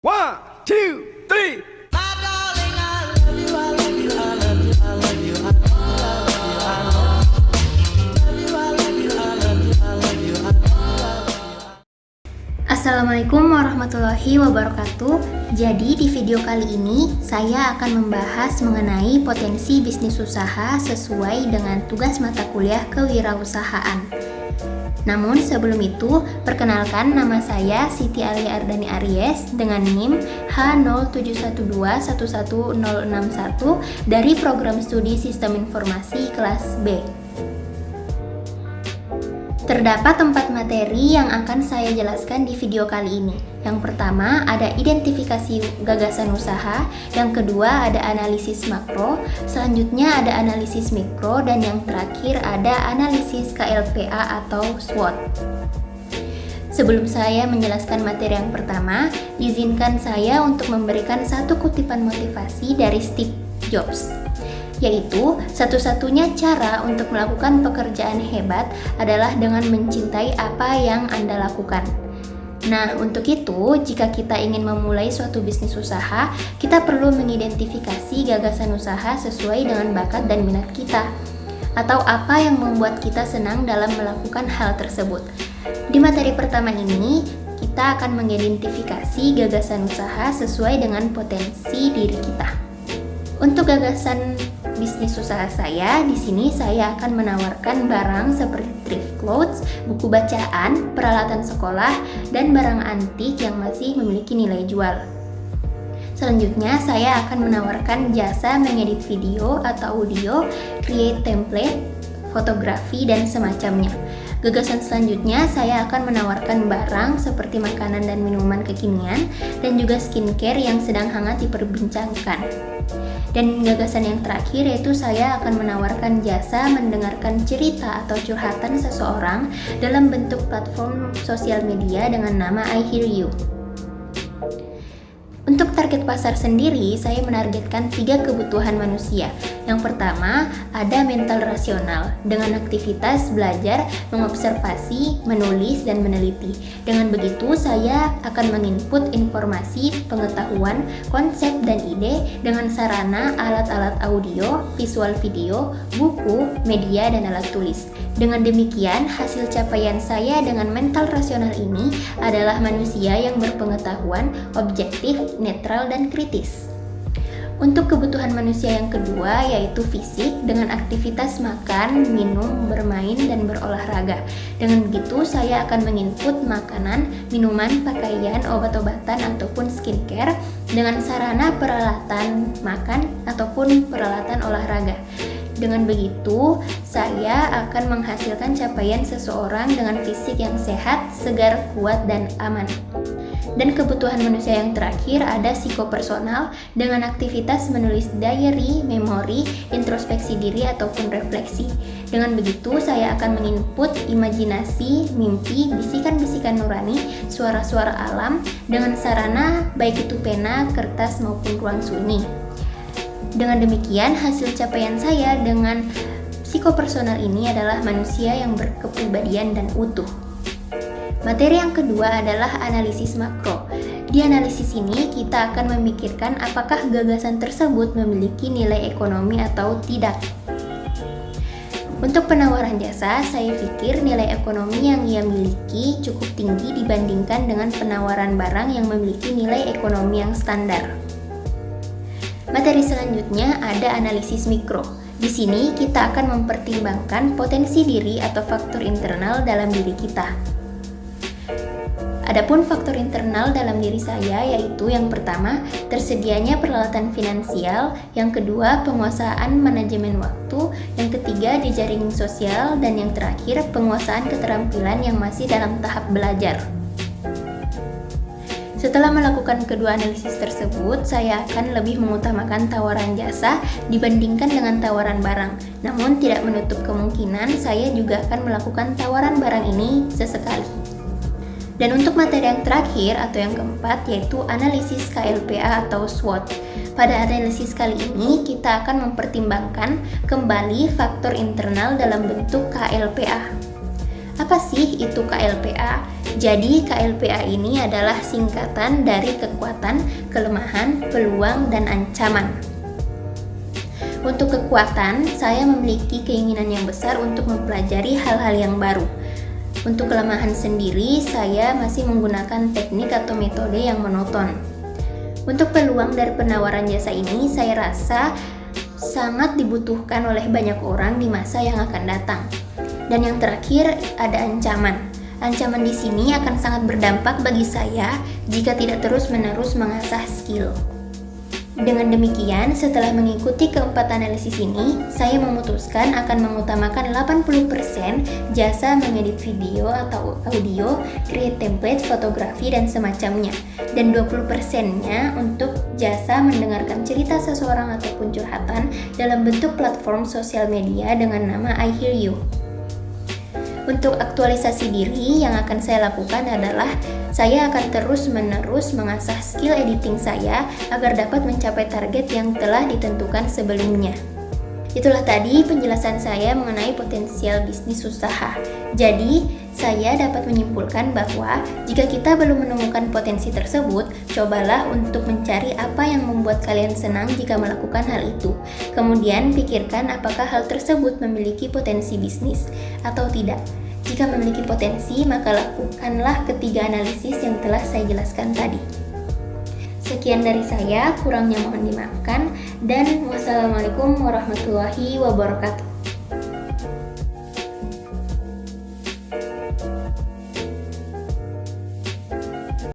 One, two, three. Assalamualaikum warahmatullahi wabarakatuh. Jadi di video kali ini saya akan membahas mengenai potensi bisnis usaha sesuai dengan tugas mata kuliah kewirausahaan. Namun sebelum itu, perkenalkan nama saya Siti Alia Ardani Aries dengan NIM H071211061 dari Program Studi Sistem Informasi kelas B. Terdapat 4 materi yang akan saya jelaskan di video kali ini. Yang pertama ada identifikasi gagasan usaha, yang kedua ada analisis makro, selanjutnya ada analisis mikro, dan yang terakhir ada analisis KLPA atau SWOT. Sebelum saya menjelaskan materi yang pertama, izinkan saya untuk memberikan satu kutipan motivasi dari Steve Jobs, yaitu satu-satunya cara untuk melakukan pekerjaan hebat adalah dengan mencintai apa yang Anda lakukan. Nah, untuk itu, jika kita ingin memulai suatu bisnis usaha, kita perlu mengidentifikasi gagasan usaha sesuai dengan bakat dan minat kita, atau apa yang membuat kita senang dalam melakukan hal tersebut. Di materi pertama ini, kita akan mengidentifikasi gagasan usaha sesuai dengan potensi diri kita. Untuk gagasan bisnis usaha saya, di sini saya akan menawarkan barang seperti thrift clothes, buku bacaan, peralatan sekolah, dan barang antik yang masih memiliki nilai jual. Selanjutnya, saya akan menawarkan jasa mengedit video atau audio, create template, fotografi, dan semacamnya. Gagasan selanjutnya, saya akan menawarkan barang seperti makanan dan minuman kekinian, dan juga skincare yang sedang hangat diperbincangkan. Dan gagasan yang terakhir yaitu saya akan menawarkan jasa mendengarkan cerita atau curhatan seseorang dalam bentuk platform sosial media dengan nama I Hear You. Untuk target pasar sendiri, saya menargetkan 3 kebutuhan manusia. Yang pertama, ada mental rasional dengan aktivitas belajar, mengobservasi, menulis, dan meneliti. Dengan begitu, saya akan menginput informasi, pengetahuan, konsep, dan ide dengan sarana alat-alat audio, visual video, buku, media, dan alat tulis. Dengan demikian, hasil capaian saya dengan mental rasional ini adalah manusia yang berpengetahuan, objektif, netral, dan kritis. Untuk kebutuhan manusia yang kedua yaitu fisik dengan aktivitas makan, minum, bermain, dan berolahraga. Dengan begitu, saya akan menginput makanan, minuman, pakaian, obat-obatan, ataupun skincare dengan sarana peralatan makan ataupun peralatan olahraga. Dengan begitu, saya akan menghasilkan capaian seseorang dengan fisik yang sehat, segar, kuat, dan aman. Dan kebutuhan manusia yang terakhir ada psikopersonal dengan aktivitas menulis diary, memori, introspeksi diri, ataupun refleksi. Dengan begitu, saya akan menginput imajinasi, mimpi, bisikan-bisikan nurani, suara-suara alam dengan sarana baik itu pena, kertas, maupun ruang sunyi. Dengan demikian, hasil capaian saya dengan psikopersonal ini adalah manusia yang berkepribadian dan utuh. Materi yang kedua adalah analisis makro. Di analisis ini, kita akan memikirkan apakah gagasan tersebut memiliki nilai ekonomi atau tidak. Untuk penawaran jasa, saya pikir nilai ekonomi yang ia miliki cukup tinggi dibandingkan dengan penawaran barang yang memiliki nilai ekonomi yang standar. Materi selanjutnya ada analisis mikro. Di sini kita akan mempertimbangkan potensi diri atau faktor internal dalam diri kita. Adapun faktor internal dalam diri saya yaitu yang pertama, tersedianya peralatan finansial, yang kedua, penguasaan manajemen waktu, yang ketiga, jejaring sosial, dan yang terakhir, penguasaan keterampilan yang masih dalam tahap belajar. Setelah melakukan kedua analisis tersebut, saya akan lebih mengutamakan tawaran jasa dibandingkan dengan tawaran barang. Namun tidak menutup kemungkinan saya juga akan melakukan tawaran barang ini sesekali. Dan untuk materi yang terakhir atau yang keempat yaitu analisis KLPA atau SWOT. Pada analisis kali ini kita akan mempertimbangkan kembali faktor internal dalam bentuk KLPA. Apa sih itu KLPA? Jadi KLPA ini adalah singkatan dari kekuatan, kelemahan, peluang, dan ancaman. Untuk kekuatan, saya memiliki keinginan yang besar untuk mempelajari hal-hal yang baru. Untuk kelemahan sendiri, saya masih menggunakan teknik atau metode yang monoton. Untuk peluang dari penawaran jasa ini, saya rasa sangat dibutuhkan oleh banyak orang di masa yang akan datang. Dan yang terakhir, ada ancaman. Ancaman di sini akan sangat berdampak bagi saya jika tidak terus-menerus mengasah skill. Dengan demikian, setelah mengikuti keempat analisis ini, saya memutuskan akan mengutamakan 80% jasa mengedit video atau audio, create template, fotografi, dan semacamnya. Dan 20%-nya untuk jasa mendengarkan cerita seseorang ataupun curhatan dalam bentuk platform sosial media dengan nama I Hear You. Untuk aktualisasi diri yang akan saya lakukan adalah saya akan terus-menerus mengasah skill editing saya agar dapat mencapai target yang telah ditentukan sebelumnya. Itulah tadi penjelasan saya mengenai potensial bisnis usaha. Jadi, saya dapat menyimpulkan bahwa jika kita belum menemukan potensi tersebut, cobalah untuk mencari apa yang membuat kalian senang jika melakukan hal itu. Kemudian, pikirkan apakah hal tersebut memiliki potensi bisnis atau tidak. Jika memiliki potensi, maka lakukanlah ketiga analisis yang telah saya jelaskan tadi. Sekian dari saya, kurangnya mohon dimaafkan, dan wassalamualaikum warahmatullahi wabarakatuh.